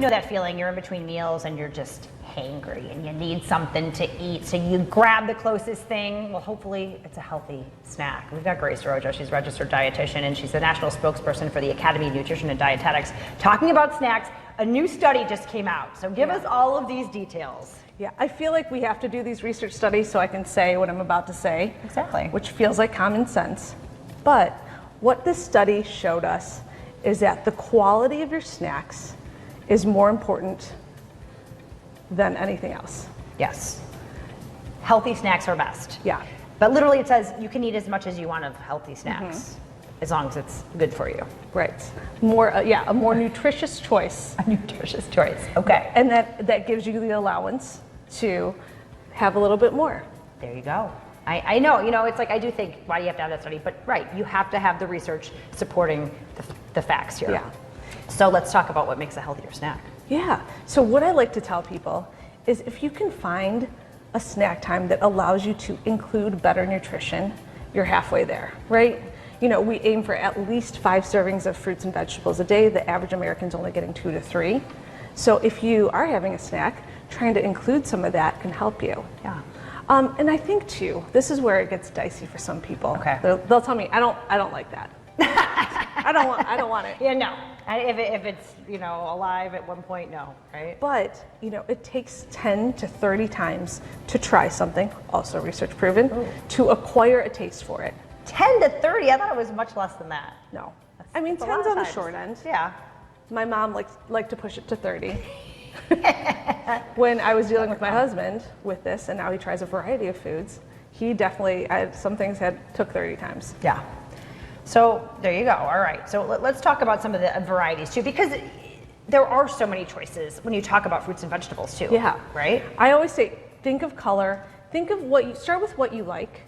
know that feeling, you're in between meals and you're just hangry and you need something to eat, so you grab the closest thing. Well, hopefully it's a healthy snack. We've got Grace Derocha. She's a registered dietitian and she's the national spokesperson for the Academy of Nutrition and Dietetics, talking about snacks. A new study just came out, so give us all of these details. Yeah, I feel like we have to do these research studies so I can say what I'm about to say. Exactly. Which feels like common sense. But what this study showed us is that the quality of your snacks is more important than anything else. Yes. Healthy snacks are best. Yeah. But literally it says you can eat as much as you want of healthy snacks, as long as it's good for you. Right. More, a more nutritious choice. A nutritious choice. Okay. And that gives you the allowance to have a little bit more. There you go. I know, it's like, I do think, why do you have to have that study? But right, you have to have the research supporting the facts here. Yeah. So let's talk about what makes a healthier snack. Yeah. So what I like to tell people is if you can find a snack time that allows you to include better nutrition, you're halfway there, right? We aim for at least 5 servings of fruits and vegetables a day. The average American's only getting 2 to 3. So if you are having a snack, trying to include some of that can help you. Yeah. And I think too, this is where it gets dicey for some people. Okay. They'll tell me, I don't like that. I don't want it. Yeah, no. If it's, alive at one point, no, right? But, it takes 10 to 30 times to try something, also research proven, to acquire a taste for it. 10 to 30? I thought it was much less than that. No. That's 10's a lot of on the times. short end. Yeah. My mom liked to push it to 30. When I was dealing with my husband with this, and now he tries a variety of foods, he definitely, some things took 30 times. Yeah. So there you go. All right. So let's talk about some of the varieties too, because there are so many choices when you talk about fruits and vegetables too. Yeah. Right? I always say, think of color, start with what you like,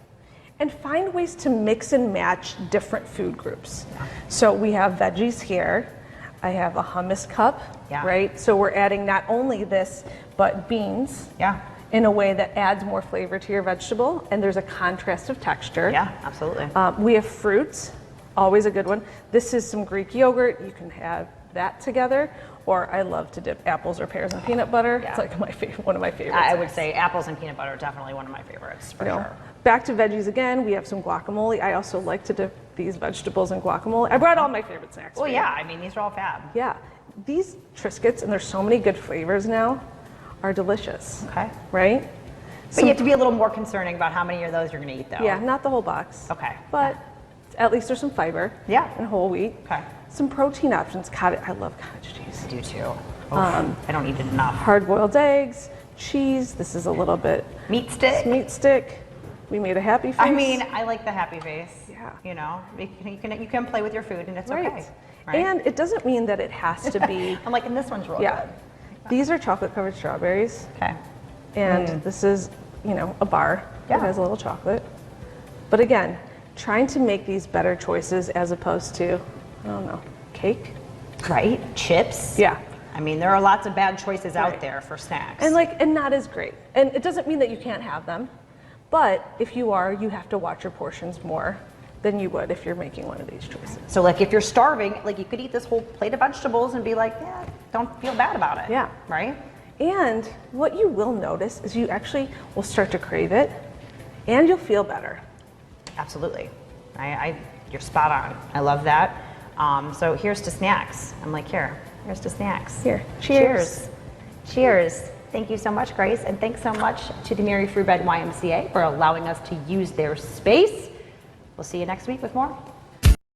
and find ways to mix and match different food groups. Yeah. So we have veggies here. I have a hummus cup, right? So we're adding not only this, but beans. Yeah. In a way that adds more flavor to your vegetable, and there's a contrast of texture. Yeah, absolutely. We have fruits, always a good one. This is some Greek yogurt. You can have that together, or I love to dip apples or pears in peanut butter. Yeah. It's like one of my favorites. I would say apples and peanut butter are definitely one of my favorites, for sure. Back to veggies again, we have some guacamole. I also like to dip these vegetables in guacamole. I brought all my favorite snacks. Well, yeah, these are all fab. Yeah, these Triscuits, and there's so many good flavors now, are delicious. Okay. Right? But you have to be a little more concerning about how many of those you're going to eat, though. Yeah, not the whole box. Okay. But at least there's some fiber. Yeah. And whole wheat. Okay. Some protein options. I love cottage cheese. I do too. I don't eat it enough. Hard-boiled eggs, cheese. This is a little bit meat stick. Meat stick. We made a happy face. I like the happy face. Yeah. You can play with your food and it's okay. Right? And it doesn't mean that it has to be. I'm like, and this one's real good. These are chocolate-covered strawberries. Okay. And this is, a bar that has a little chocolate. But again, trying to make these better choices as opposed to, I don't know, cake. Right? Chips. Yeah. There are lots of bad choices out there for snacks. And not as great. And it doesn't mean that you can't have them. But if you have to watch your portions more than you would if you're making one of these choices. So if you're starving, you could eat this whole plate of vegetables and be like, yeah, don't feel bad about it. Yeah. Right? And what you will notice is you actually will start to crave it and you'll feel better. Absolutely. You're spot on. I love that. So here's to snacks. I'm like, here's to snacks. Here. Cheers. Cheers. Thank you so much, Grace, and thanks so much to the Mary Free Bed YMCA for allowing us to use their space. We'll see you next week with more.